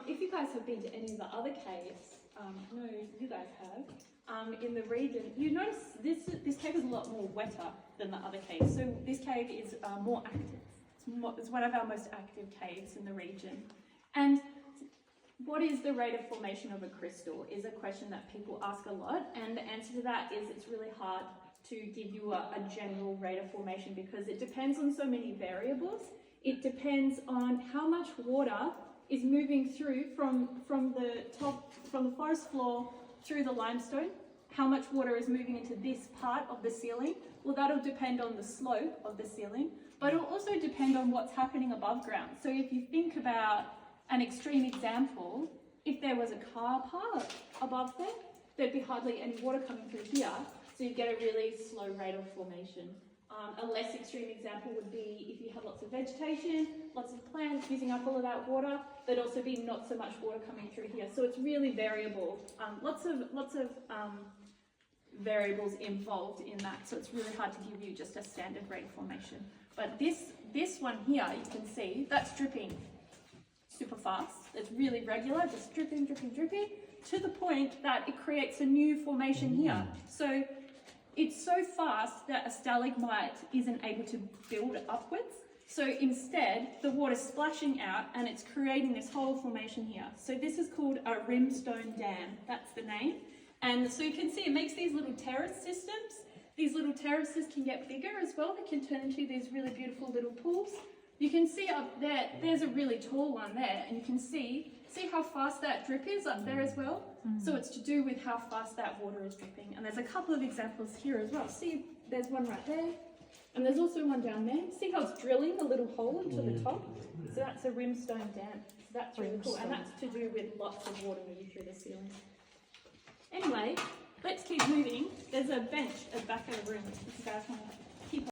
if you guys have been to any of the other caves, no, you guys have, in the region, you notice this cave is a lot more wetter than the other caves. So this cave is more active. It's one of our most active caves in the region. And what is the rate of formation of a crystal is a question that people ask a lot, and the answer to that is it's really hard to give you a general rate of formation because it depends on so many variables. It depends on how much water is moving through from the forest floor through the limestone, how much water is moving into this part of the ceiling. Well, that'll depend on the slope of the ceiling, but it'll also depend on what's happening above ground. So if you think about an extreme example, if there was a car park above there, there'd be hardly any water coming through here, so you'd get a really slow rate of formation. A less extreme example would be if you had lots of vegetation, lots of plants using up all of that water, there'd also be not so much water coming through here. So it's really variable. Lots of variables involved in that, so it's really hard to give you just a standard rate of formation. But this one here, you can see, that's dripping super fast. It's really regular, just dripping, dripping, dripping, to the point that it creates a new formation here. So it's so fast that a stalagmite isn't able to build upwards. So instead, the water's splashing out and it's creating this whole formation here. So this is called a rimstone dam, that's the name. And so you can see it makes these little terrace systems. These little terraces can get bigger as well. They can turn into these really beautiful little pools. You can see up there, there's a really tall one there, and you can see how fast that drip is up there as well. So it's to do with how fast that water is dripping. And there's a couple of examples here as well. See, there's one right there, and there's also one down there. See how it's drilling a little hole into the top? So that's a rimstone dam. So that's really cool, and that's to do with lots of water moving through the ceiling. Anyway, let's keep moving. There's a bench at the back of the room if you guys want to